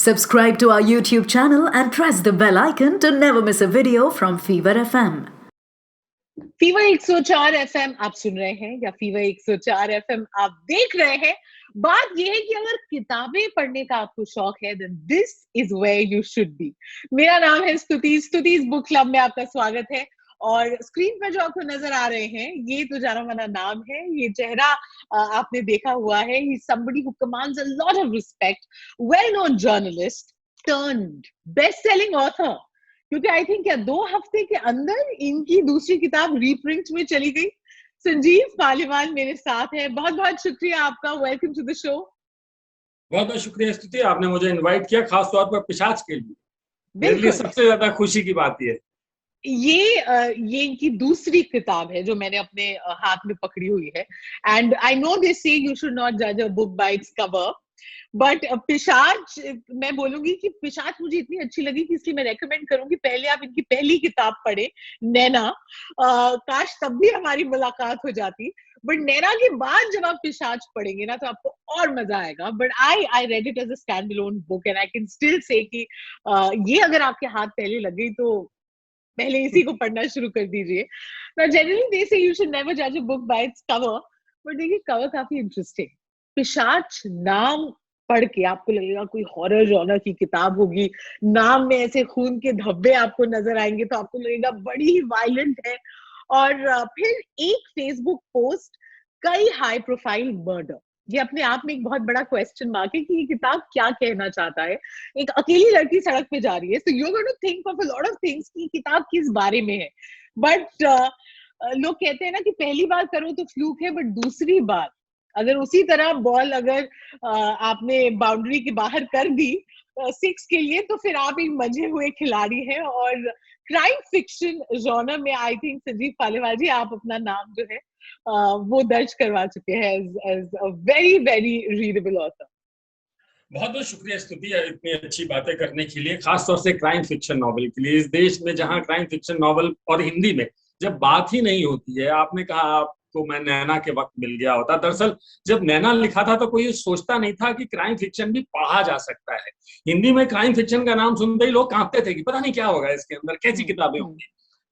Subscribe to our YouTube channel and press the bell icon to never miss a video from Fever FM. Fever 104 FM आप सुन रहे हैं या fever 104 FM आप देख रहे हैं। बात यह है कि अगर किताबें पढ़ने का आपको शौक है then this is where you should be. मेरा नाम है स्तुति बुक क्लब में आपका स्वागत है। और स्क्रीन पर जो आपको नजर आ रहे हैं ये तो जाना माना नाम है, ये चेहरा आपने देखा हुआ है। He somebody who commands a lot of respect, well known journalist turned best selling author, क्योंकि आई थिंक क्या 2 हफ्ते के अंदर इनकी दूसरी किताब रीप्रिंट में चली गई। संजीव पालीवाल मेरे साथ है, बहुत बहुत शुक्रिया आपका, वेलकम टू द शो। बहुत बहुत शुक्रिया स्तुति, आपने मुझे इनवाइट किया खास तौर पर पिशाच के लिए। मेरे लिए सबसे ज्यादा खुशी की बात ये इनकी दूसरी किताब है जो मैंने अपने हाथ में पकड़ी हुई है। एंड आई नो दे से यू शुड नॉट जज a book by its cover, but पिशाच मैं बोलूंगी कि पिशाच मुझे इतनी अच्छी लगी कि इसलिए मैं रेकमेंड करूंगी पहले आप इनकी पहली किताब पढ़े, नैना। काश तब भी हमारी मुलाकात हो जाती, बट नैना के बाद जब आप पिशाच पढ़ेंगे ना तो आपको और मजा आएगा। But I read it as a stand alone book and I can still say कि ये अगर आपके हाथ पहले लगे तो पहले इसी को पढ़ना शुरू कर दीजिए। जनरली दे से यू शुड नेवर जज a book by its cover, but देखिए कवर काफी इंटरेस्टिंग। पिशाच नाम पढ़ के आपको लगेगा कोई हॉरर जॉनर की किताब होगी, नाम में ऐसे खून के धब्बे आपको नजर आएंगे तो आपको लगेगा बड़ी ही वायलेंट है। और फिर एक फेसबुक पोस्ट, कई हाई प्रोफाइल मर्डर, ये अपने आप में एक बहुत बड़ा क्वेश्चन मार्क है कि ये किताब क्या कहना चाहता है। एक अकेली लड़की सड़क पे जा रही है, so you are going to think of a lot of things कि किताब किस बारे में है। बट लोग कहते हैं ना कि पहली बार करो तो फ्लूक है, बट दूसरी बार अगर उसी तरह बॉल अगर आपने बाउंड्री के बाहर कर दी 6 के लिए तो फिर आप एक मंझे हुए खिलाड़ी हैं। और क्राइम फिक्शन जॉनर में आई थिंक संजीव पालीवाल जी आप अपना नाम जो है वो दर्ज करवा चुके हैं as a very very readable author. बहुत बहुत शुक्रिया स्तुति इतनी अच्छी बातें करने के लिए, खासतौर से क्राइम फिक्शन नॉवल के लिए। इस देश में जहां क्राइम फिक्शन नॉवल और हिंदी में जब बात ही नहीं होती है, आपने कहा आपको मैं नैना के वक्त मिल गया होता। दरअसल जब नैना लिखा था तो कोई सोचता नहीं था कि क्राइम फिक्शन भी पढ़ा जा सकता है। हिंदी में क्राइम फिक्शन का नाम सुनते ही लोग कांपते थे कि पता नहीं क्या होगा इसके अंदर, कैसी किताबें होंगी।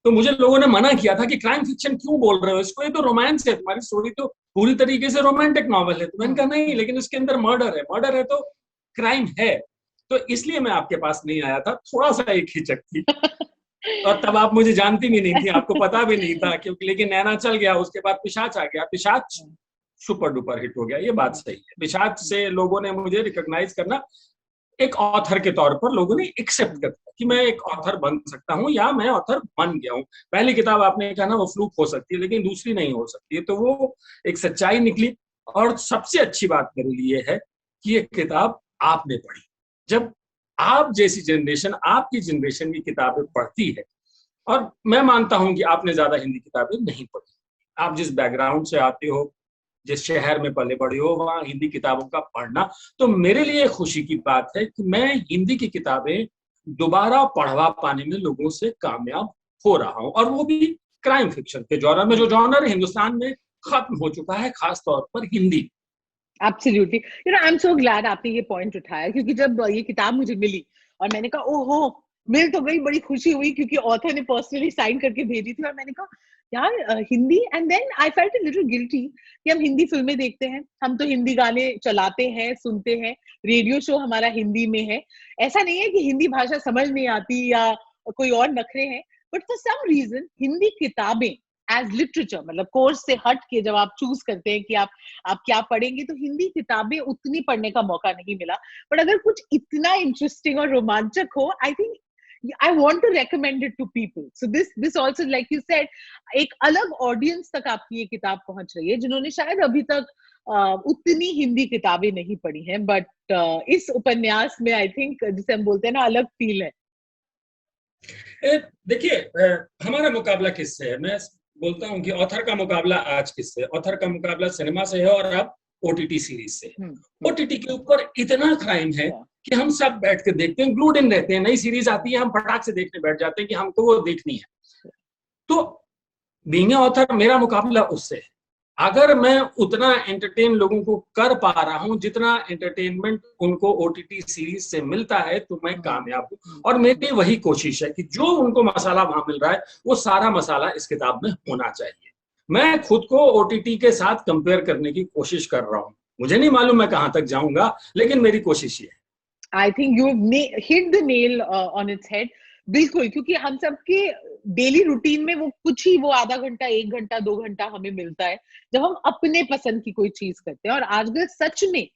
तो मुझे लोगों ने मना किया था कि क्राइम फिक्शन क्यों बोल रहे हो इसको, ये तो रोमांस है, तुम्हारी स्टोरी तो पूरी तरीके से रोमांटिक नॉवल है। तो मैंने कहा नहीं, लेकिन इसके अंदर मर्डर है तो क्राइम है। तो इसलिए मैं आपके पास नहीं आया था, थोड़ा सा एक हिचक थी। और तब आप मुझे जानती भी नहीं थी, आपको पता भी नहीं था, क्योंकि लेकिन नैना चल गया, उसके बाद पिशाच आ गया। पिशाच सुपर डुपर हिट हो गया, ये बात सही है। पिशाच से लोगों ने मुझे रिकॉग्नाइज करना, एक ऑथर के तौर पर लोगों ने एक्सेप्ट कर दिया कि मैं एक ऑथर बन सकता हूं या मैं ऑथर बन गया हूं। पहली किताब आपने कहा ना वो फ्लूक हो सकती है, लेकिन दूसरी नहीं हो सकती है, तो वो एक सच्चाई निकली। और सबसे अच्छी बात मेरे लिए है कि ये किताब आपने पढ़ी। जब आप जैसी जनरेशन, आपकी जनरेशन की किताबें पढ़ती है, और मैं मानता हूं कि आपने ज्यादा हिंदी किताबें नहीं पढ़ी, आप जिस बैकग्राउंड से आते हो, जिस शहर में पले बड़े हो, वहां हिंदी किताबों का पढ़ना, तो मेरे लिए खुशी की बात है कि मैं हिंदी की किताबें दोबारा पढ़वा पाने में लोगों से कामयाब हो रहा हूं, और वो भी क्राइम फिक्शन के जॉनर में, जो जॉनर हिंदुस्तान में खत्म हो चुका है, खास तौर पर Hindi. Absolutely, you know I am so glad आपने ये पॉइंट उठाया, क्योंकि जब ये किताब मुझे मिली और मैंने कहा ओहो मिल तो गई, बड़ी खुशी हुई क्योंकि ऑथर ने पर्सनली साइन करके भेजी थी। और मैंने कहा यार Hindi, and then I felt a little guilty कि हम हिंदी फिल्में देखते हैं, हम तो हिंदी गाने चलाते हैं, सुनते हैं, रेडियो शो हमारा हिंदी में है। ऐसा नहीं है कि हिंदी भाषा समझ नहीं आती या कोई और नखरे हैं, but for some reason Hindi किताबें एज लिटरेचर, मतलब कोर्स से हट के जब आप चूज करते हैं कि आप क्या पढ़ेंगे, तो हिंदी किताबें उतनी पढ़ने का मौका नहीं मिला। बट अगर कुछ इतना इंटरेस्टिंग और रोमांचक हो, I think I want to recommend it to people. So this also, like you said, एक अलग ऑडियंस तक आपकी ये किताब पहुंच रही है जिन्होंने शायद अभी तक उतनी हिंदी किताबें नहीं पढ़ी हैं, बट इस उपन्यास में आई थिंक जिसे हम बोलते हैं ना अलग फील है। देखिए, हमारा मुकाबला किससे है? मैं बोलता हूँ कि ऑथर का मुकाबला आज किससे है? ऑथर का मुकाबला सिनेमा से है और अब ओटीटी सीरीज से। ओटीटी के ऊपर इतना क्राइम है कि हम सब बैठ के देखते हैं, ग्लूड इन रहते हैं। नई सीरीज आती है, हम फटाक से देखने बैठ जाते हैं कि हमको वो देखनी है। तो बीइंग ऑथर मेरा मुकाबला उससे है। अगर मैं उतना एंटरटेन लोगों को कर पा रहा हूं जितना एंटरटेनमेंट उनको ओटीटी सीरीज से मिलता है, तो मैं कामयाब हूं। और मेरी वही कोशिश है कि जो उनको मसाला वहां मिल रहा है वो सारा मसाला इस किताब में होना चाहिए। मैं खुद को ओटीटी के साथ कंपेयर करने की कोशिश कर रहा हूं। मुझे नहीं मालूम मैं कहां तक जाऊंगा, लेकिन मेरी कोशिश ये है। I think you hit the nail on its head. बिल्कुल, क्योंकि हम सबके डेली रूटीन में वो कुछ ही, वो आधा घंटा, 1 घंटा, 2 घंटा हमें मिलता है जब हम अपने पसंद की कोई चीज करते हैं। और आजकल सच में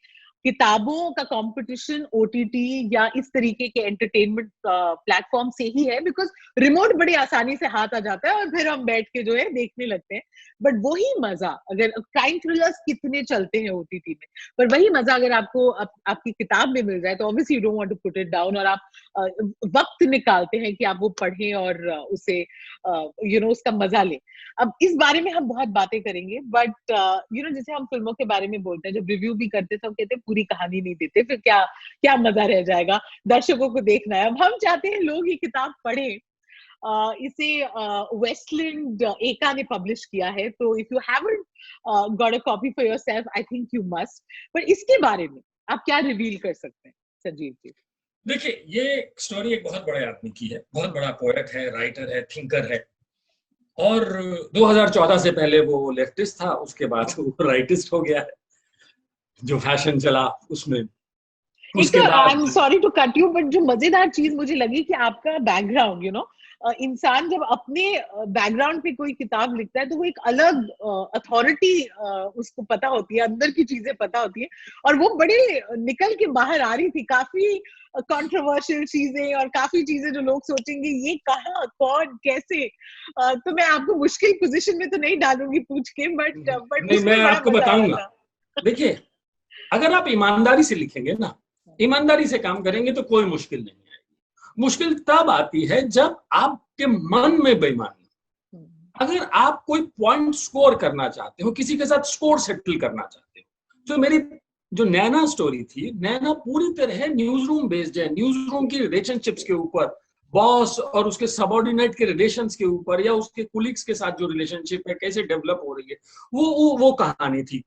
किताबों का कंपटीशन ओटीटी या इस तरीके के एंटरटेनमेंट प्लेटफॉर्म से ही है, बिकॉज रिमोट बड़ी आसानी से हाथ आ जाता है और फिर हम बैठ के जो है देखने लगते हैं। बट वही मजा, अगर क्राइम थ्रिलर्स कितने चलते हैं ओटीटी में, पर वही मजा अगर आपको आपकी किताब में मिल जाए तो obviously you don't want to put it down, और आप वक्त निकालते हैं कि आप वो पढ़ें और उसे उसका मजा लें। अब इस बारे में हम बहुत बातें करेंगे, बट जैसे हम फिल्मों के बारे में बोलते हैं, जब रिव्यू भी करते हैं तो हम कहते हैं पूरी कहानी नहीं देते, फिर क्या क्या मजा रह जाएगा, दर्शकों को देखना है। अब हम चाहते हैं लोग ये किताब पढ़ें। इसे वेस्टलैंड एका ने पब्लिश किया है, तो if you haven't got a copy for yourself, I think you must. पर इसके बारे में आप क्या रिवील कर सकते हैं संजीव जी? देखिए, ये स्टोरी एक बहुत बड़े आदमी की है, बहुत बड़ा पोएट है, राइटर है, थिंकर है। और 2014 से पहले वो लेफ्टिस्ट था, उसके बाद वो राइटिस्ट हो गया है। जो फैशन चला उसमें, उसके बाद I am sorry to cut you, but जो मजेदार चीज मुझे लगी कि आपका बैकग्राउंड, इंसान जब अपने बैकग्राउंड पे कोई किताब लिखता है तो वो एक अलग अथॉरिटी उसको पता होती है, अंदर की चीजें पता होती है, और वो बड़े निकल के बाहर आ रही थी। काफी कंट्रोवर्शियल चीजें और काफी चीजें जो लोग सोचेंगे ये कहाँ, कौन, कैसे। तो मैं आपको मुश्किल पोजीशन में तो नहीं डालूंगी पूछ के, बट नहीं, मैं आपको बताऊंगा। देखिए, अगर आप ईमानदारी से लिखेंगे ना, ईमानदारी से काम करेंगे तो कोई मुश्किल नहीं आएगी। मुश्किल तब आती है जब आपके मन में बेईमानी। अगर आप कोई पॉइंट स्कोर करना चाहते हो, किसी के साथ स्कोर सेटल करना चाहते हो, तो मेरी जो नैना स्टोरी थी, नैना पूरी तरह न्यूज रूम बेस्ड है। न्यूज रूम की रिलेशनशिप्स के ऊपर, बॉस और उसके सबऑर्डिनेट के रिलेशंस के ऊपर, या उसके कुलीग्स के साथ जो रिलेशनशिप है कैसे डेवलप हो रही है, वो कहानी थी।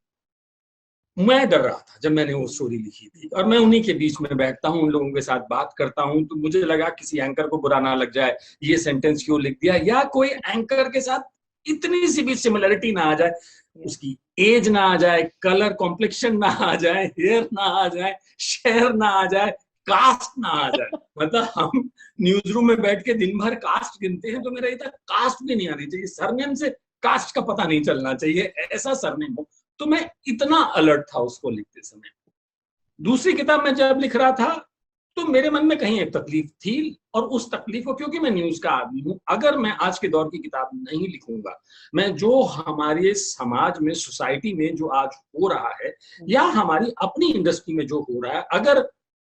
मैं डर रहा था जब मैंने वो स्टोरी लिखी थी, और मैं उन्हीं के बीच में बैठता हूँ, उन लोगों के साथ बात करता हूँ, तो मुझे लगा किसी एंकर को बुरा ना लग जाए, ये सेंटेंस क्यों लिख दिया, या कोई एंकर के साथ इतनी सी भी सिमिलरिटी ना आ जाए, उसकी एज ना आ जाए, कलर कॉम्प्लेक्शन ना आ जाए, हेयर ना आ जाए, शहर ना आ जाए, कास्ट ना आ जाए। मतलब हम न्यूज रूम में बैठ के दिन भर कास्ट गिनते हैं, तो मेरा ये था कास्ट भी नहीं आनी चाहिए, सरनेम से कास्ट का पता नहीं चलना चाहिए, ऐसा सरनेम हो। तो मैं इतना अलर्ट था उसको लिखते समय। दूसरी किताब में जब लिख रहा था तो मेरे मन में कहीं एक तकलीफ थी, और उस तकलीफ को, क्योंकि मैं न्यूज का आदमी हूं, अगर मैं आज के दौर की किताब नहीं लिखूंगा, मैं जो हमारे समाज में, सोसाइटी में जो आज हो रहा है, या हमारी अपनी इंडस्ट्री में जो हो रहा है, अगर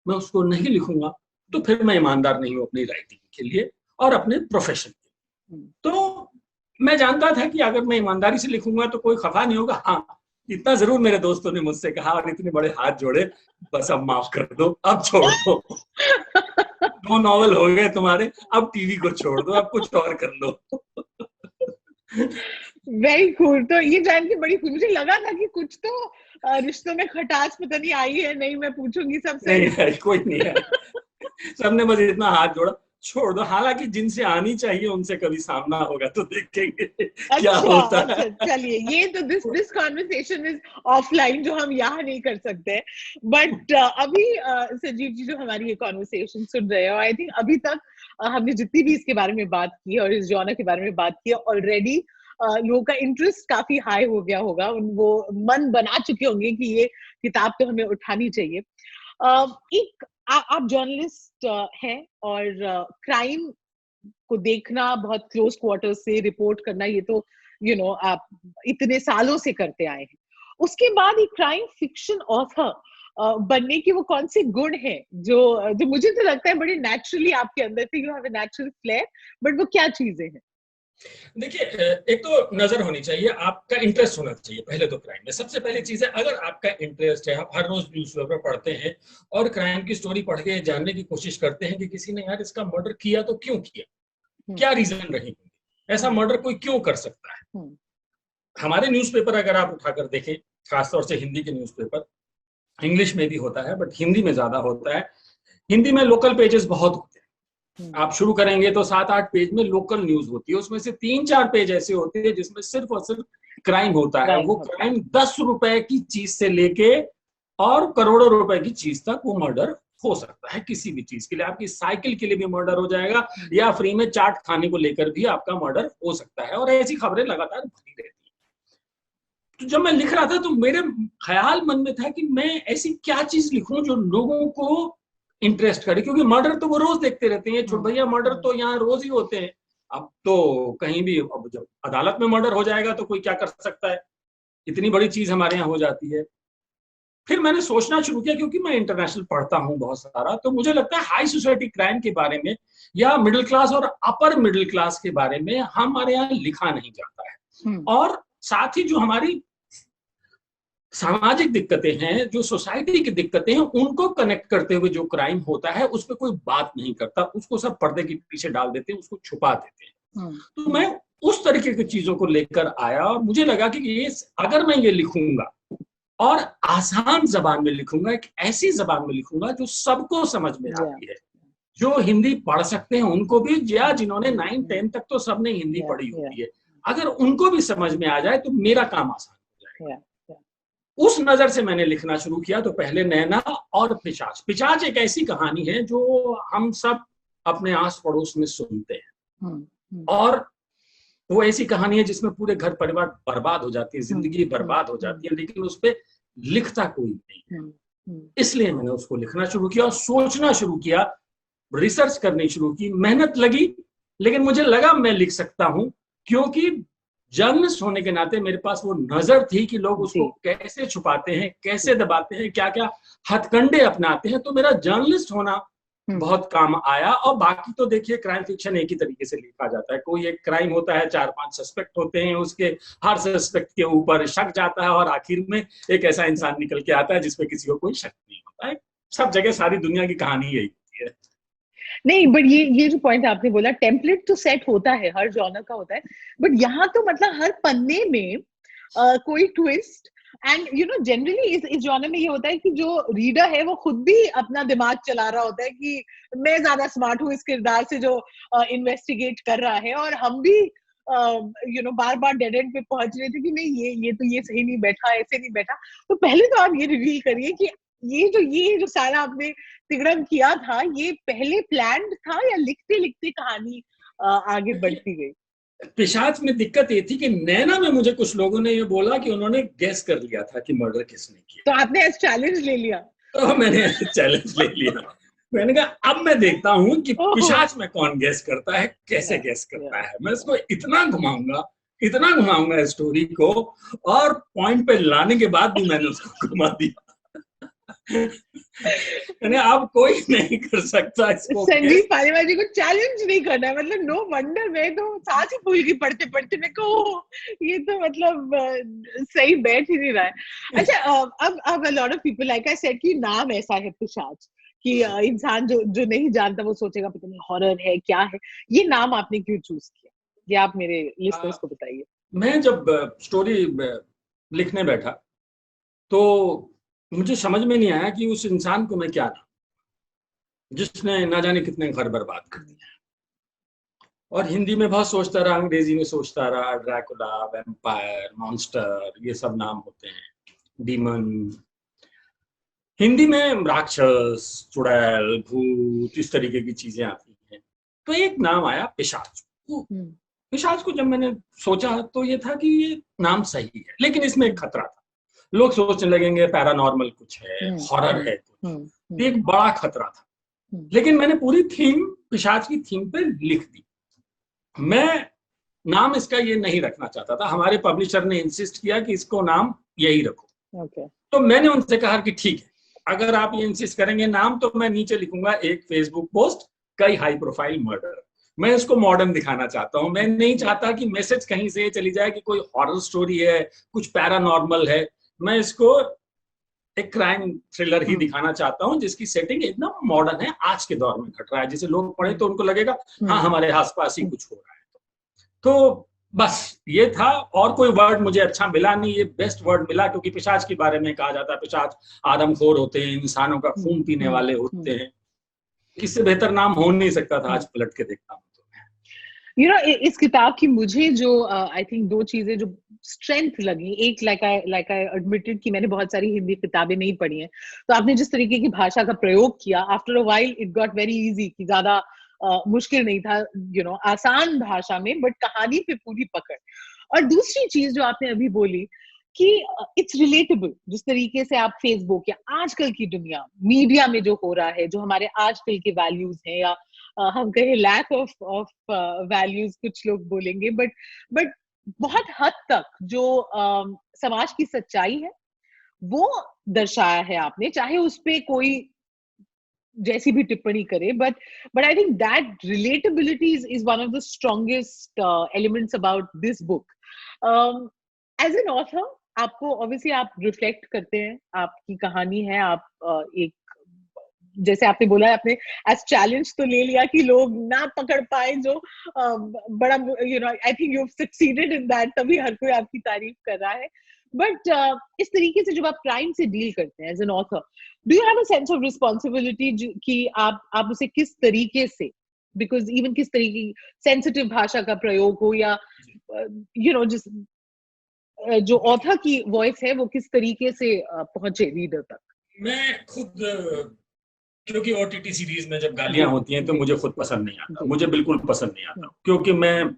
मैं उसको नहीं लिखूंगा तो फिर मैं ईमानदार नहीं हूं अपनी राइटिंग के लिए और अपने प्रोफेशन के लिए। तो मैं जानता था कि अगर मैं ईमानदारी से लिखूंगा तो कोई खफा नहीं होगा। हाँ, इतना जरूर मेरे दोस्तों ने मुझसे कहा और इतने बड़े हाथ जोड़े, बस अब माफ कर दो, अब छोड़ दो। 2 नॉवल हो गए तुम्हारे, अब टीवी को छोड़ दो, अब कुछ और कर लो। Very cool. तो ये जान के बड़ी खुशी, मुझे लगा था कि कुछ तो रिश्तों में खटास पता नहीं आई है। नहीं, मैं पूछूंगी सबसे। नहीं है, कोई नहीं है। सबने बस इतना हाथ जोड़ा, छोड़ दो। हालांकि जिनसे आनी चाहिए उनसे कभी सामना होगा तो देखेंगे क्या होता है। चलिए, ये तो दिस कॉन्वर्सेशन इज ऑफलाइन, जो हम यहाँ नहीं कर सकते। बट अभी संजीव जी जो हमारी ये कॉन्वर्सेशन सुन रहे हो, आई थिंक अभी तक हमने जितनी भी इसके बारे में बात की और इस जॉनर के बारे में बात की, ऑलरेडी लोगों का इंटरेस्ट काफी हाई हो गया होगा, वो मन बना चुके होंगे कि ये किताब तो हमें उठानी चाहिए। एक आप जर्नलिस्ट हैं और क्राइम को देखना, बहुत क्लोज क्वार्टर से रिपोर्ट करना, ये तो आप इतने सालों से करते आए हैं। उसके बाद एक क्राइम फिक्शन ऑथर बनने की वो कौन से गुण है जो मुझे तो लगता है बड़े नेचुरली आपके अंदर थे, you have a natural flair, but वो क्या चीजें हैं? देखिए, एक तो नजर होनी चाहिए, आपका इंटरेस्ट होना चाहिए पहले तो क्राइम में। सबसे पहली चीज है, अगर आपका इंटरेस्ट है, आप हर रोज न्यूज़पेपर पढ़ते हैं और क्राइम की स्टोरी पढ़ के जानने की कोशिश करते हैं कि किसी ने यार इसका मर्डर किया तो क्यों किया, क्या रीजन रही, ऐसा मर्डर कोई क्यों कर सकता है, हमारे न्यूज़पेपर अगर आप उठाकर देखें, खासतौर से हिंदी के न्यूज़पेपर, इंग्लिश में भी होता है बट हिंदी में ज्यादा होता है। हिंदी में लोकल पेजेस बहुत होते हैं। आप शुरू करेंगे तो 7-8 पेज में लोकल न्यूज होती है, उसमें से 3-4 पेज ऐसे होते हैं जिसमें सिर्फ और सिर्फ क्राइम होता है। वो क्राइम 10 रुपए की चीज से लेके और करोड़ों रुपए की चीज तक वो मर्डर हो सकता है। किसी भी चीज के लिए, आपकी साइकिल के लिए भी मर्डर हो जाएगा, या फ्री में चाट खाने को लेकर भी आपका मर्डर हो सकता है। और ऐसी खबरें लगातार भरी रहती है। तो जब मैं लिख रहा था तो मेरे ख्याल मन में था कि मैं ऐसी क्या चीज लिखूं जो लोगों को इंटरेस्ट करे, क्योंकि मर्डर तो वो रोज देखते रहते हैं। छोट भैया मर्डर तो यहाँ रोज ही होते हैं। अब तो कहीं भी, अब जब अदालत में मर्डर हो जाएगा तो कोई क्या कर सकता है, इतनी बड़ी चीज हमारे यहाँ हो जाती है। फिर मैंने सोचना शुरू किया, क्योंकि मैं इंटरनेशनल पढ़ता हूँ बहुत सारा, तो मुझे लगता है हाई सोसाइटी क्राइम के बारे में या मिडिल क्लास और अपर मिडिल क्लास के बारे में हमारे यहाँ लिखा नहीं जाता है। और साथ ही जो हमारी सामाजिक दिक्कतें हैं, जो सोसाइटी की दिक्कतें हैं, उनको कनेक्ट करते हुए जो क्राइम होता है उस पर कोई बात नहीं करता, उसको सब पर्दे के पीछे डाल देते हैं, उसको छुपा देते हैं। तो मैं उस तरीके की चीजों को लेकर आया और मुझे लगा कि ये अगर मैं ये लिखूंगा और आसान जबान में लिखूंगा, एक ऐसी जबान में लिखूंगा जो सबको समझ में आती है, जो हिंदी पढ़ सकते हैं उनको भी, या जिन्होंने 9-10 तक तो सबने हिंदी पढ़ी होती है, अगर उनको भी समझ में आ जाए तो मेरा काम आसान हो जाएगा। उस नजर से मैंने लिखना शुरू किया। तो पहले नैना और पिशाच। पिशाच एक ऐसी कहानी है जो हम सब अपने आस पड़ोस में सुनते हैं, और वो ऐसी कहानी है जिसमें पूरे घर परिवार बर्बाद हो जाती है, जिंदगी बर्बाद हो जाती है, लेकिन उस पर लिखता कोई नहीं है। इसलिए मैंने उसको लिखना शुरू किया और सोचना शुरू किया, रिसर्च करनी शुरू की, मेहनत लगी, लेकिन मुझे लगा मैं लिख सकता हूं, क्योंकि जर्नलिस्ट होने के नाते मेरे पास वो नजर थी कि लोग उसको कैसे छुपाते हैं, कैसे दबाते हैं, क्या क्या हथकंडे अपनाते हैं। तो मेरा जर्नलिस्ट होना बहुत काम आया। और बाकी तो देखिए, क्राइम फिक्शन एक ही तरीके से लिखा जाता है। कोई एक क्राइम होता है, 4-5 सस्पेक्ट होते हैं, उसके हर सस्पेक्ट के ऊपर शक जाता है और आखिर में एक ऐसा इंसान निकल के आता है जिसपे किसी को कोई शक नहीं होता है। सब जगह सारी दुनिया की कहानी यही होती है। नहीं, बट ये जो पॉइंट आपने बोला, टेम्पलेट तो सेट होता है, हर जॉनर का होता है, बट यहाँ तो मतलब हर पन्ने में कोई twist. And you know, generally इस जॉनर में ये होता है कि जो रीडर है वो खुद भी अपना दिमाग चला रहा होता है कि मैं ज्यादा स्मार्ट हूँ इस किरदार से जो इन्वेस्टिगेट कर रहा है, और हम भी you know bar bar dead and पे पहुंच रहे थे कि नहीं, ये सही नहीं बैठा, ऐसे नहीं बैठा। तो पहले तो आप ये रिवील करिए कि ये जो सारा आपने तिगड़म किया था, ये पहले प्लान्ड था या लिखते लिखते कहानी आगे बढ़ती गई? पिशाच में दिक्कत ये थी कि नैना में मुझे कुछ लोगों ने ये बोला कि उन्होंने गेस कर लिया था कि मर्डर किसने किया। तो आपने चैलेंज ले लिया? तो मैंने चैलेंज ले लिया। मैंने कहा अब मैं देखता हूँ कि पिशाच में कौन गेस करता है, कैसे गेस करता है। मैं इसको इतना घुमाऊंगा स्टोरी को, और पॉइंट पे लाने के बाद भी मैंने उसको घुमा दिया। अब कोई नहीं कर सकता इसको। संदीप पालीवाल जी को चैलेंज नहीं करना है, मतलब नो वंडर मैं तो सांस ही फूल गई पढ़ते पढ़ते। मैं को ये तो मतलब सही बैठ ही नहीं रहा है। अच्छा, अब a lot of people, like I said, कि नाम ऐसा है पिशाच कि इंसान जो नहीं जानता वो सोचेगा पता नहीं हॉरर है क्या है। ये नाम आपने क्यों चूज किया, ये आप मेरे लिसनर्स को बताइए। मैं जब स्टोरी लिखने बैठा तो मुझे समझ में नहीं आया कि उस इंसान को मैं क्या नाम, जिसने ना जाने कितने घर बर्बाद कर दिए। और हिंदी में बहुत सोचता रहा, अंग्रेजी में सोचता रहा, ड्रैकुला, वैम्पायर, मॉन्स्टर, ये सब नाम होते हैं, डीमन। हिंदी में राक्षस, चुड़ैल, भूत, इस तरीके की चीजें आती हैं। तो एक नाम आया पिशाच। पिशाच को जब मैंने सोचा तो ये था कि ये नाम सही है, लेकिन इसमें एक खतरा था। लोग सोचने लगेंगे पैरानॉर्मल कुछ है, हॉरर है कुछ। एक बड़ा खतरा था। लेकिन मैंने पूरी थीम, पिशाच की थीम पे लिख दी। मैं नाम इसका ये नहीं रखना चाहता था। हमारे पब्लिशर ने इंसिस्ट किया कि इसको नाम यही रखो। तो मैंने उनसे कहा कि ठीक है, अगर आप ये इंसिस्ट करेंगे नाम, तो मैं नीचे लिखूंगा एक फेसबुक पोस्ट, कई हाई प्रोफाइल मर्डर। मैं इसको मॉडर्न दिखाना चाहता हूँ। मैं नहीं चाहता कि मैसेज कहीं से चली जाए कि कोई हॉरर स्टोरी है, कुछ पैरानॉर्मल है। मैं इसको एक क्राइम थ्रिलर ही दिखाना चाहता हूँ जिसकी सेटिंग एकदम मॉडर्न है, आज के दौर में घट रहा है, जिसे लोग पढ़े तो उनको लगेगा हाँ हमारे आसपास ही कुछ हो रहा है। तो बस ये था, और कोई वर्ड मुझे अच्छा मिला नहीं, ये बेस्ट वर्ड मिला, क्योंकि पिशाच के बारे में कहा जाता है पिशाच आदमखोर होते हैं, इंसानों का खून पीने वाले होते हैं। इससे बेहतर नाम हो नहीं सकता था, आज पलट के देखता हूँ तो। यू नो, इस किताब की मुझे जो आई थिंक दो चीजें जो स्ट्रेंथ लगी, एक लाइक आई एडमिटेड कि मैंने बहुत सारी हिंदी किताबें नहीं पढ़ी हैं, तो आपने जिस तरीके की भाषा का प्रयोग किया, after a while it got very easy, कि ज्यादा मुश्किल नहीं था, यू नो, आसान भाषा में, बट कहानी पे पूरी पकड़। और दूसरी चीज जो आपने अभी बोली कि इट्स रिलेटेबल, जिस तरीके से आप फेसबुक या आजकल की दुनिया मीडिया में जो हो रहा है, जो हमारे आजकल के वैल्यूज हैं, या हम कहें लैक ऑफ वैल्यूज कुछ लोग बोलेंगे, बट बहुत हद तक जो समाज की सच्चाई है वो दर्शाया है आपने, चाहे उस पे कोई जैसी भी टिप्पणी करे, but I think that relatability is one of the strongest elements about this book. As an author आपको ऑब्वियसली आप रिफ्लेक्ट करते हैं, आपकी कहानी है, आप एक, जैसे आपने बोला, आपने एज चैलेंज तो ले लिया कि लोग ना पकड़ पाए, जो बड़ा, you know, I think you have succeeded in that, तभी हर कोई आपकी तारीफ कर रहा है। बट इस तरीके से जब आप क्राइम से डील करते हैं as an author, do you have a sense of responsibility कि आप उसे किस तरीके से, बिकॉज इवन किस तरीके की सेंसिटिव भाषा का प्रयोग हो, या यू नो, जिस जो ऑथर की वॉइस है वो किस तरीके से पहुंचे रीडर तक? मैं खुद, क्योंकि ओटीटी सीरीज में जब गालियां होती हैं तो मुझे खुद पसंद नहीं आता, मुझे बिल्कुल पसंद नहीं आता, क्योंकि मैं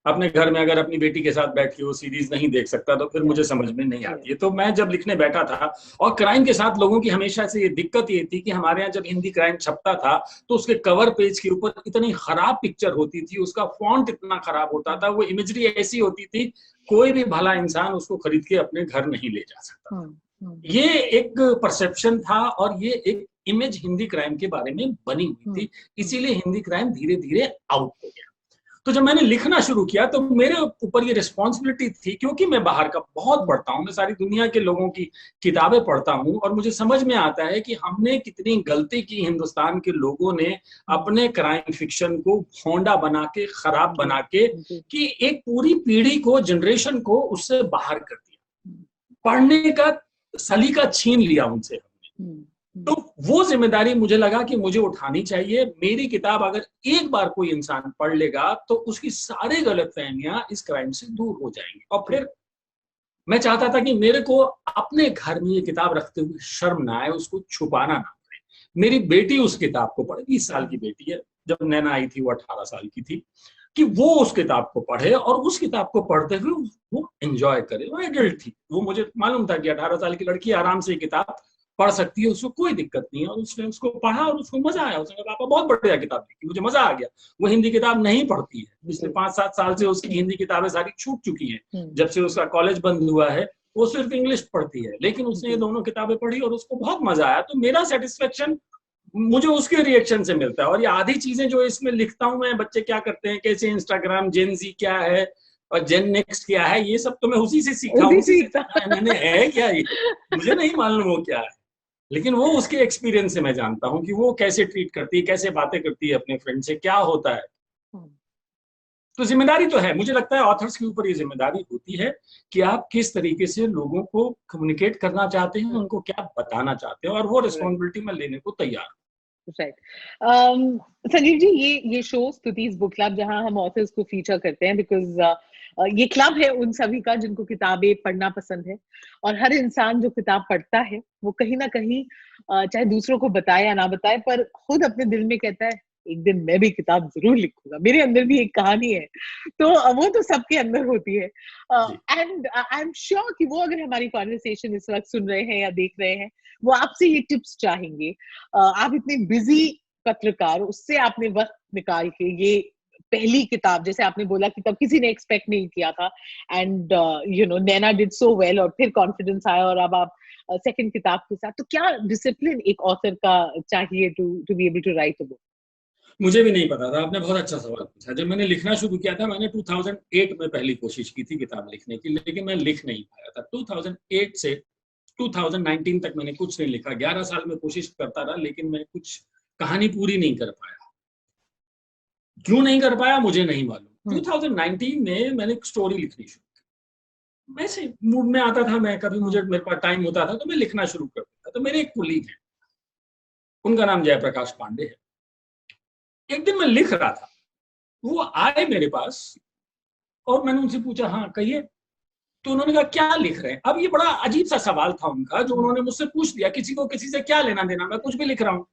अपने घर में अगर अपनी बेटी के साथ बैठ के वो सीरीज नहीं देख सकता तो फिर मुझे समझ में नहीं आती है। तो मैं जब लिखने बैठा था, और क्राइम के साथ लोगों की हमेशा से ये दिक्कत ये थी कि हमारे यहाँ जब हिंदी क्राइम छपता था तो उसके कवर पेज के ऊपर इतनी खराब पिक्चर होती थी, उसका फॉन्ट इतना खराब होता था, वो इमेजरी ऐसी होती थी, कोई भी भला इंसान उसको खरीद के अपने घर नहीं ले जा सकता। ये एक परसेप्शन था, और ये एक इमेज हिंदी क्राइम के बारे में बनी हुई थी, इसीलिए हिंदी क्राइम धीरे धीरे आउट हो गया। तो जब मैंने लिखना शुरू किया तो मेरे ऊपर ये रिस्पॉन्सिबिलिटी थी, क्योंकि मैं बाहर का बहुत पढ़ता हूँ, मैं सारी दुनिया के लोगों की किताबें पढ़ता हूँ, और मुझे समझ में आता है कि हमने कितनी गलती की, हिंदुस्तान के लोगों ने अपने क्राइम फिक्शन को भोंडा बना के, खराब बना के, कि एक पूरी पीढ़ी को, जनरेशन को उससे बाहर कर दिया, पढ़ने का सलीका छीन लिया उनसे। तो वो जिम्मेदारी मुझे लगा कि मुझे उठानी चाहिए। मेरी किताब अगर एक बार कोई इंसान पढ़ लेगा तो उसकी सारी गलतफहमियां इस क्राइम से दूर हो जाएंगी। और फिर मैं चाहता था कि मेरे को अपने घर में ये किताब रखते हुए शर्म ना आए, उसको छुपाना ना पड़े। मेरी बेटी उस किताब को पढ़े, 20 साल की बेटी है, जब नैना आई थी वो 18 साल की थी, कि वो उस किताब को पढ़े और उस किताब को पढ़ते हुए वो एंजॉय करे। वो एडल्ट थी, वो मुझे मालूम था कि 18 साल की लड़की आराम से किताब पढ़ सकती है, उसको कोई दिक्कत नहीं है। और उसने उसको पढ़ा और उसको मजा आया, उसने कहा पापा बहुत बढ़िया किताब लिखी, मुझे मजा आ गया। वो हिंदी किताब नहीं पढ़ती है, पिछले 5-7 साल से उसकी हिंदी किताबें सारी छूट चुकी हैं, जब से उसका कॉलेज बंद हुआ है वो सिर्फ इंग्लिश पढ़ती है, लेकिन उसने ये दोनों किताबें पढ़ी और उसको बहुत मजा आया। तो मेरा सेटिस्फेक्शन मुझे उसके रिएक्शन से मिलता है। और ये आधी चीजें जो इसमें लिखता हूँ मैं, बच्चे क्या करते हैं, कैसे इंस्टाग्राम, जेन जी क्या है और जेन नेक्स्ट क्या है, ये सब तो मैं उसी से सीखा हूँ, उसी से मैंने है क्या, ये मुझे नहीं मालूम वो क्या है, लेकिन वो उसके एक्सपीरियंस से मैं जानता हूँ कि वो कैसे ट्रीट करती है, कैसे बातें करती है अपने फ्रेंड से, क्या होता है। तो जिम्मेदारी तो है, मुझे लगता है ऑथर्स के ऊपर ये जिम्मेदारी होती है कि आप किस तरीके से लोगों को कम्युनिकेट करना चाहते हैं, उनको क्या बताना चाहते हैं, और वो रिस्पॉन्सिबिलिटी मैं लेने को तैयार हूँ। राइट। संजीव जी, ये शो स्तुति's बुक क्लब, जहां हम ऑथर्स को फीचर करते हैं, बिकॉज ये क्लब है उन सभी का जिनको किताबें पढ़ना पसंद है। और हर इंसान जो किताब पढ़ता है वो कहीं ना कहीं, चाहे दूसरों को बताए या ना बताए, पर खुद अपने दिल में कहता है एक दिन मैं भी किताब जरूर लिखूंगा, मेरे अंदर भी एक कहानी है। तो वो तो सबके अंदर होती है। एंड आई एम श्योर कि वो अगर हमारी कॉन्वर्सेशन इस वक्त सुन रहे हैं या देख रहे हैं, वो आपसे ये टिप्स चाहेंगे। आप इतने बिजी पत्रकार, उससे आपने वक्त निकाल के ये पहली किताब, जैसे आपने बोला कि तब किसी ने एक्सपेक्ट नहीं किया था, and you know, Naina did so well, और फिर कॉन्फिडेंस आया, और अब आप सेकंड किताब के साथ। तो क्या डिसिप्लिन एक ऑथर का चाहिए to be able to write a book? मुझे भी नहीं पता था, आपने बहुत अच्छा सवाल पूछा। जब मैंने लिखना शुरू किया था, मैंने 2008 में पहली कोशिश की थी किताब लिखने की, लेकिन मैं लिख नहीं पाया था। 2008 से 2019 तक मैंने कुछ नहीं लिखा। 11 साल में कोशिश करता रहा, लेकिन मैं कुछ कहानी पूरी नहीं कर पाया। क्यों नहीं कर पाया मुझे नहीं मालूम, 2019 में मैंने एक स्टोरी लिखनी शुरू की। मैं से मूड में आता था, मैं कभी मुझे मेरे पास टाइम होता था तो मैं लिखना शुरू कर देता। तो मेरे एक कुलीग हैं, उनका नाम जयप्रकाश पांडे है। एक दिन मैं लिख रहा था, वो आए मेरे पास और मैंने उनसे पूछा, हाँ कहिए। तो उन्होंने कहा क्या लिख रहे हैं। अब ये बड़ा अजीब सा सवाल था उनका, जो उन्होंने मुझसे पूछ लिया। किसी को किसी से क्या लेना देना, मैं कुछ भी लिख रहा हूँ।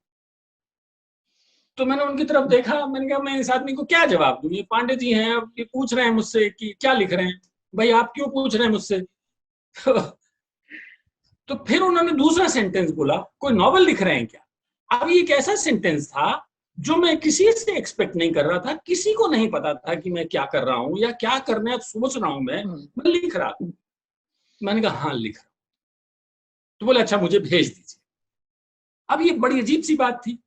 तो मैंने उनकी तरफ देखा, मैंने कहा मैं इस आदमी को क्या जवाब दूं, ये पांडे जी हैं, अब ये पूछ रहे हैं मुझसे कि क्या लिख रहे हैं। भाई आप क्यों पूछ रहे हैं मुझसे? तो फिर उन्होंने दूसरा सेंटेंस बोला, कोई नॉवल लिख रहे हैं क्या? अब ये एक ऐसा सेंटेंस था जो मैं किसी से एक्सपेक्ट नहीं कर रहा था, किसी को नहीं पता था कि मैं क्या कर रहा हूं या क्या करना सोच रहा हूं। मैं लिख रहा था। मैंने कहा हाँ लिख रहा हूं। तो बोले अच्छा मुझे भेज दीजिए। अब ये बड़ी अजीब सी बात थी।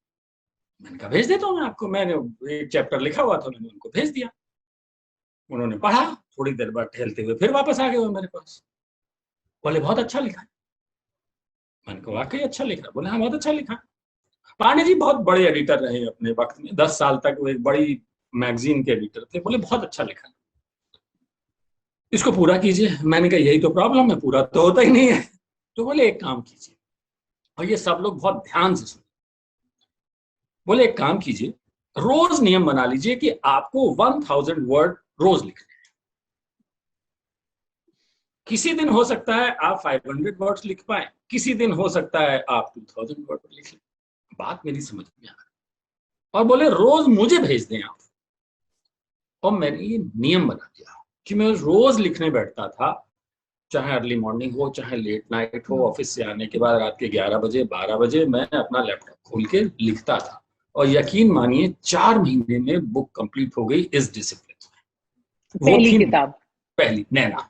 मैंने कहा भेज देता हूँ मैं आपको। मैंने एक चैप्टर लिखा हुआ था, मैंने उनको भेज दिया। उन्होंने पढ़ा, थोड़ी देर बाद टहलते हुए फिर वापस आ गए वो मेरे पास। बोले बहुत अच्छा लिखा है। मैंने कहा वाकई अच्छा लिखा। बोले हाँ बहुत अच्छा लिखा। पांडे जी बहुत बड़े एडिटर रहे अपने वक्त में, 10 साल तक वो एक बड़ी मैगजीन के एडिटर थे। बोले बहुत अच्छा लिखा, इसको पूरा कीजिए। मैंने कहा यही तो प्रॉब्लम है, पूरा तो होता ही नहीं है। तो बोले एक काम कीजिए, और ये सब लोग बहुत ध्यान से सुने। बोले एक काम कीजिए, रोज नियम बना लीजिए कि आपको 1000 वर्ड रोज लिखने। किसी दिन हो सकता है आप 500 वर्ड्स लिख पाए, किसी दिन हो सकता है आप 2000 वर्ड लिख लें। बात मेरी समझ में आ गई। और बोले रोज मुझे भेज दें आप। और मैंने ये नियम बना दिया कि मैं रोज लिखने बैठता था, चाहे अर्ली मॉर्निंग हो चाहे लेट नाइट हो, ऑफिस से आने के बाद रात के 11 बजे 12 बजे मैं अपना लैपटॉप खोल के लिखता था। और यकीन मानिए 4 महीने में बुक कंप्लीट हो गई इस डिसिप्लिन में। पहली किताब, पहली नैना।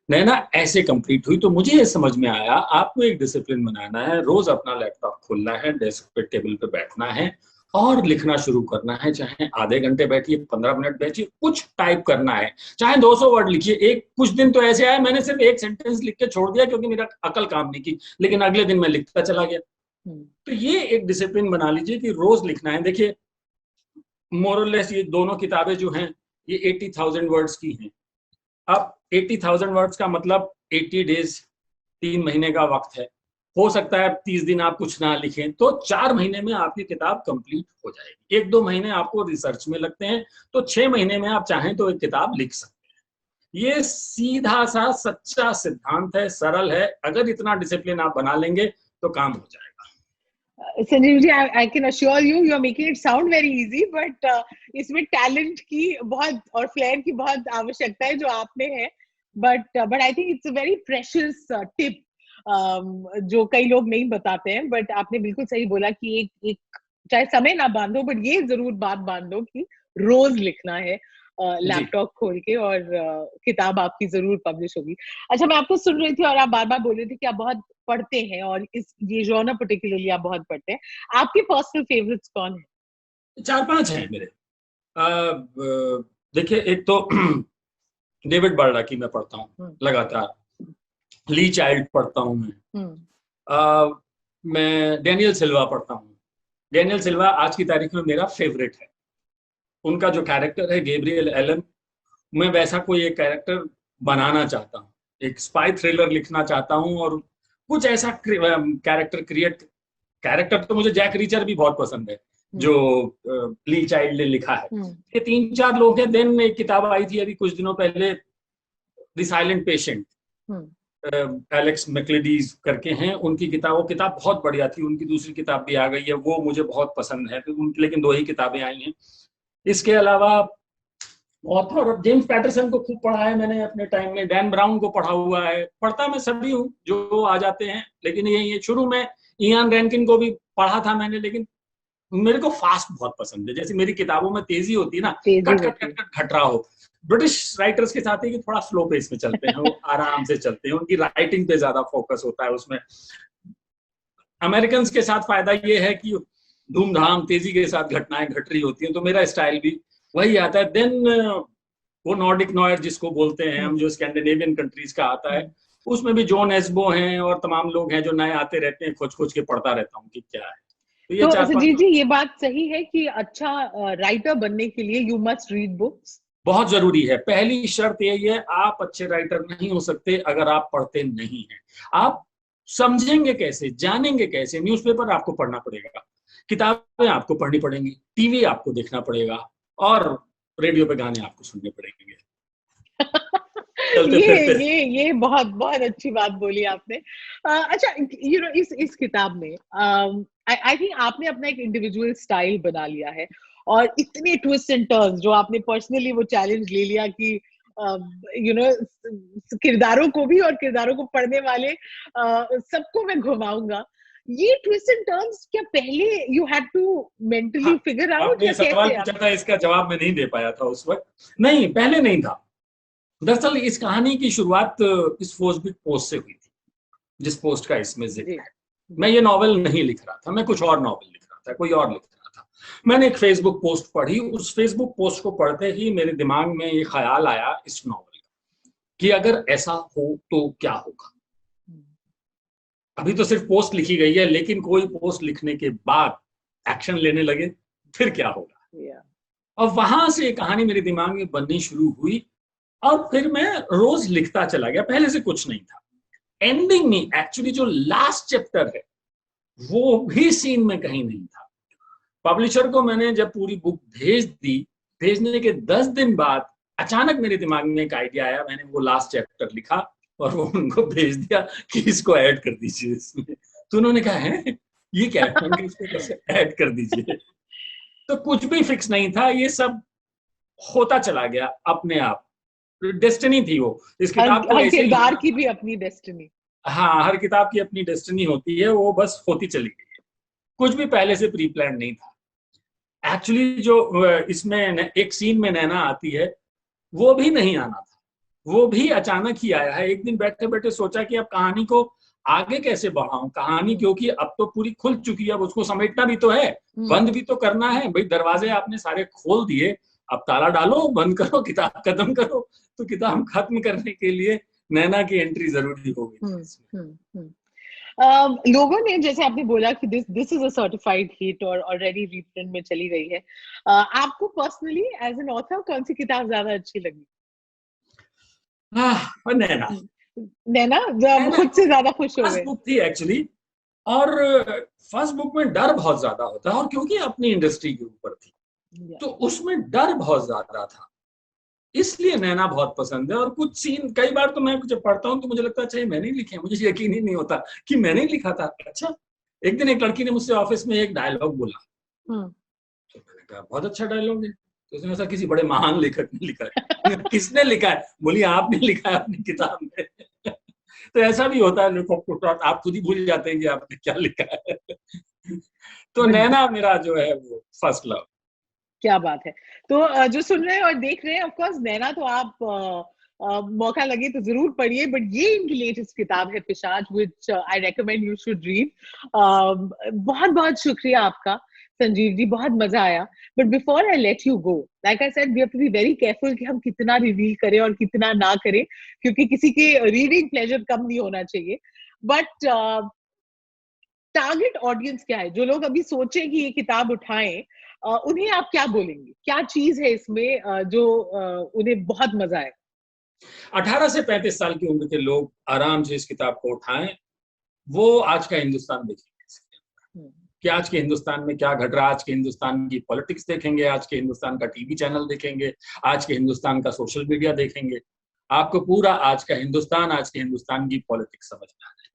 नैना ऐसे कंप्लीट हुई। तो मुझे ये समझ में आया आपको एक डिसिप्लिन बनाना है, रोज अपना लैपटॉप खोलना है, डेस्क पे टेबल पे बैठना है और लिखना शुरू करना है। चाहे आधे घंटे बैठिए, 15 मिनट बैठिए, कुछ टाइप करना है, चाहे 200 वर्ड लिखिए। एक कुछ दिन तो ऐसे आए मैंने सिर्फ एक सेंटेंस लिख के छोड़ दिया क्योंकि मेरा अकल काम नहीं की, लेकिन अगले दिन मैं लिखता चला गया। तो ये एक डिसिप्लिन बना लीजिए कि रोज लिखना है। देखिए मोरलेस ये दोनों किताबें जो हैं ये 80,000 वर्ड्स की हैं। अब 80,000 वर्ड्स का मतलब 80 डेज, 3 महीने का वक्त है। हो सकता है 30 दिन आप कुछ ना लिखें, तो 4 महीने में आपकी किताब कंप्लीट हो जाएगी। 1-2 महीने आपको रिसर्च में लगते हैं, तो 6 महीने में आप चाहें तो एक किताब लिख सकते हैं। ये सीधा सा सच्चा सिद्धांत है, सरल है। अगर इतना डिसिप्लिन आप बना लेंगे तो काम हो जाएगा। Sanjeev ji, I can assure you, you are making it sound very easy, but इसमें टैलेंट की बहुत और फ्लेयर की बहुत आवश्यकता है जो आप में है। but I think it's a very precious tip जो कई लोग नहीं बताते हैं। but आपने बिल्कुल सही बोला कि एक चाहे समय ना बांधो, but ये जरूर बात बांधो कि रोज लिखना है लैपटॉप खोल के, और किताब आपकी जरूर पब्लिश होगी। अच्छा, मैं आपको सुन रही थी और आप बार बार बोल रहे थे कि आप बहुत पढ़ते हैं और ये जॉनर पर्टिकुलरली आप बहुत पढ़ते हैं। आपके पर्सनल फेवरेट्स कौन है? 4-5 हैं मेरे। देखिए एक तो डेविड बर्डा की मैं पढ़ता हूँ लगातार, ली चाइल्ड पढ़ता हूँ मैं डैनियल सिल्वा पढ़ता हूँ। डैनियल सिल्वा आज की तारीख में मेरा फेवरेट है। उनका जो कैरेक्टर है गैब्रियल एलन, मैं वैसा कोई एक कैरेक्टर बनाना चाहता हूँ, एक स्पाई थ्रिलर लिखना चाहता हूँ और कुछ ऐसा कैरेक्टर तो मुझे जैक रीचर भी बहुत पसंद है जो ली चाइल्ड ने लिखा है। ये 3-4 लोग हैं। देन एक किताब आई थी अभी कुछ दिनों पहले, द साइलेंट पेशेंट, एलेक्स मैक्लेडीज करके हैं, उनकी किताब बहुत बढ़िया थी। उनकी दूसरी किताब भी आ गई है, वो मुझे बहुत पसंद है। लेकिन 2 ही किताबें आई हैं। इसके अलावा ऑथर जेम्स पैटरसन को खूब पढ़ा है मैंने अपने टाइम में, डैन ब्राउन को पढ़ा हुआ है। पढ़ता मैं सभी हूँ जो आ जाते हैं, लेकिन ये शुरू में इयान रैंकिन को भी पढ़ा था मैंने। लेकिन मेरे को फास्ट बहुत पसंद है, जैसे मेरी किताबों में तेजी होती है ना, कट घट रहा हो। ब्रिटिश राइटर्स के साथ है कि थोड़ा स्लो पेस में चलते हैं, वो आराम से चलते हैं, उनकी राइटिंग पे ज्यादा फोकस होता है उसमें। अमेरिकन के साथ फायदा ये है कि धूमधाम तेजी के साथ घटनाएं घट रही होती हैं, तो मेरा स्टाइल भी वही आता है। देन वो नॉर्डिक नॉयर जिसको बोलते हैं हम, जो स्कैंडिनेवियन कंट्रीज का आता है, उसमें भी जॉन एस्बो हैं और तमाम लोग हैं जो नए आते रहते हैं, खोज खोज के पढ़ता रहता हूँ कि क्या है। तो संजीव जी, ये बात सही है कि अच्छा राइटर बनने के लिए यू मस्ट रीड बुक्स? बहुत जरूरी है। पहली शर्त यही है, आप अच्छे राइटर नहीं हो सकते अगर आप पढ़ते नहीं हैं। आप समझेंगे कैसे, जानेंगे कैसे? न्यूज़पेपर आपको पढ़ना पड़ेगा, किताबें आपको पढ़नी पड़ेंगी, टीवी आपको देखना पड़ेगा, और रेडियो पे गाने आपको सुनने पड़ेंगे चलते फिरते। ये बहुत बहुत अच्छी बात बोली आपने। अच्छा, इस किताब में आई थिंक आपने अपना एक इंडिविजुअल स्टाइल बना लिया है, और इतने ट्विस्ट एंड टर्न्स जो आपने पर्सनली वो चैलेंज ले लिया कि किरदारों को भी और किरदारों को पढ़ने वाले सबको मैं घुमाऊंगा। ये ट्विस्ट एंड टर्न्स क्या पहले you had to mentally figure out, आपने या सवाल कैसे? पूछा था, इसका जवाब मैं नहीं दे पाया था उस वक्त। नहीं, पहले नहीं था। दरअसल इस कहानी की शुरुआत इस फेसबुक पोस्ट से हुई थी, जिस पोस्ट का इसमें जिक्र है। मैं ये नॉवेल नहीं लिख रहा था, मैं कुछ और नॉवेल लिख रहा था, कोई और लिख रहा था। मैंने एक फेसबुक पोस्ट पढ़ी, उस फेसबुक पोस्ट को पढ़ते ही मेरे दिमाग में ये ख्याल आया इस नॉवेल का, कि अगर ऐसा हो तो क्या होगा। अभी तो सिर्फ पोस्ट लिखी गई है, लेकिन कोई पोस्ट लिखने के बाद एक्शन लेने लगे, फिर क्या होगा। और वहां से कहानी मेरे दिमाग में बननी शुरू हुई, और फिर मैं रोज लिखता चला गया। पहले से कुछ नहीं था। एंडिंग में एक्चुअली जो लास्ट चैप्टर है वो भी सीन में कहीं नहीं था। पब्लिशर को मैंने जब पूरी बुक भेज दी, भेजने के 10 दिन बाद अचानक मेरे दिमाग में एक आइडिया आया। मैंने वो लास्ट चैप्टर लिखा और वो उनको भेज दिया कि इसको ऐड कर दीजिए इसमें। तो उन्होंने कहा, है ये क्या है, इसको कैसे ऐड कर दीजिए। तो कुछ भी फिक्स नहीं था, ये सब होता चला गया अपने आप। डेस्टिनी थी वो। इस किताब को हर ऐसे ही किरदार की भी अपनी डेस्टिनी। हाँ, हर किताब की अपनी डेस्टिनी होती है, वो बस होती चली गई। कुछ भी पहले से प्री प्लान नहीं था। एक्चुअली जो इसमें एक सीन में नैना आती है, वो भी नहीं आना था, वो भी अचानक ही आया है। एक दिन बैठे बैठे सोचा कि अब कहानी को आगे कैसे बढ़ाऊं, कहानी क्योंकि अब तो पूरी खुल चुकी है, अब उसको समेटना भी तो है, बंद भी तो करना है भाई। दरवाजे आपने सारे खोल दिए, अब ताला डालो, बंद करो, किताब खत्म करो। तो किताब खत्म करने के लिए नैना की एंट्री जरूरी हो गई। लोगों ने, जैसे आपने बोला कि this is a certified hit और ऑलरेडी रीप्रिंट में चली गई है, आपको पर्सनली एज एन ऑथर कौन सी किताब ज्यादा अच्छी लगी? नैना। नैना खुद से ज्यादा खुश हो फर्स्ट गए? बुक थी एक्चुअली, और फर्स्ट बुक में डर बहुत ज्यादा होता है, और क्योंकि अपनी इंडस्ट्री के ऊपर थी तो उसमें डर बहुत ज्यादा था, इसलिए नैना बहुत पसंद है। और कुछ सीन कई बार तो मैं जब पढ़ता हूँ तो मुझे लगता है अच्छा ये मैंने ही लिखे, मुझे यकीन ही नहीं होता कि मैंने ही लिखा था। अच्छा, एक दिन एक लड़की ने मुझसे ऑफिस में एक डायलॉग बोला, तो मैंने कहा बहुत अच्छा डायलॉग है। तो उसने ऐसा किसी बड़े महान लेखक ने लिखा है। किसने लिखा है? बोली आपने लिखा है अपनी किताब में। तो ऐसा भी होता है, लेखक को आप खुद ही भूल जाते हैं कि आपने क्या लिखा है। तो नैना मेरा जो है वो फर्स्ट लव। क्या बात है। तो जो सुन रहे हैं और देख रहे हैं, ऑफ कोर्स नैना तो आप मौका लगे तो जरूर पढ़िए, बट ये इनकी लेटेस्ट किताब है Pishach, which I recommend you should read. बहुत बहुत शुक्रिया आपका संजीव जी, बहुत मजा आया। But before I let you go, like I said, we have to be very careful कि हम कितना रिवील करें और कितना ना करें, क्योंकि किसी के रीडिंग प्लेजर कम नहीं होना चाहिए। बट टारगेट ऑडियंस क्या है? जो लोग अभी सोचें कि ये किताब उठाएं, उन्हें आप क्या बोलेंगे? क्या चीज है इसमें जो उन्हें बहुत मजा आए? 18 से 35 साल की उम्र के लोग आराम से इस किताब को उठाएं। वो आज का हिंदुस्तान देखेंगे कि आज के हिंदुस्तान में क्या घट रहा है, आज के हिंदुस्तान की पॉलिटिक्स देखेंगे, आज के हिंदुस्तान का टीवी चैनल देखेंगे, आज के हिंदुस्तान का सोशल मीडिया देखेंगे। आपको पूरा आज का हिंदुस्तान, आज के हिंदुस्तान की पॉलिटिक्स समझ में आ जाए।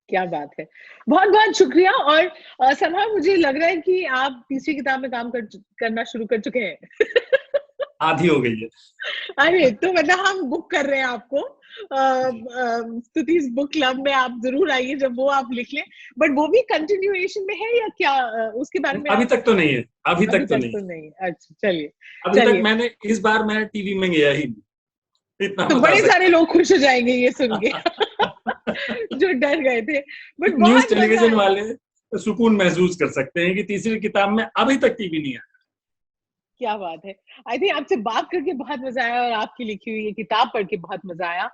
क्या बात है, बहुत बहुत शुक्रिया। और समा, मुझे लग रहा है कि आप तीसरी किताब में काम करना शुरू कर चुके हैं। आधी हो गई है। अरे, तो मतलब हम बुक कर रहे हैं आपको स्तुति's बुक क्लब में। आप जरूर आइए जब वो आप लिख लें। बट वो भी कंटिन्यूएशन में है या क्या, उसके बारे में? अभी तक तो नहीं है, अभी तक तो नहीं। अच्छा, चलिए। अभी तक मैंने इस बार मैं टीवी में गया ही नहीं, इतना तो बड़े सारे लोग खुश हो जाएंगे ये सुन के। जो डर गए थे। बट न्यूज टेलीविजन वाले सुकून महसूस कर सकते हैं कि तीसरी किताब में अभी तक टीवी नहीं आया। क्या बात है। आई थिंक आपसे बात करके बहुत मजा आया, और आपकी लिखी हुई ये किताब पढ़ के बहुत मजा आया।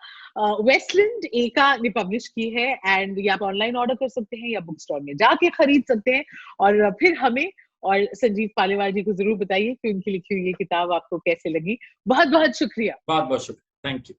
वेस्टलैंड एका ने पब्लिश की है, एंड ये आप ऑनलाइन ऑर्डर कर सकते हैं या बुक स्टोर में जाके खरीद सकते हैं। और फिर हमें और संजीव पालीवाल जी को जरूर बताइए कि उनकी लिखी हुई ये किताब आपको कैसे लगी। बहुत बहुत शुक्रिया। बहुत बहुत शुक्रिया। Thank you.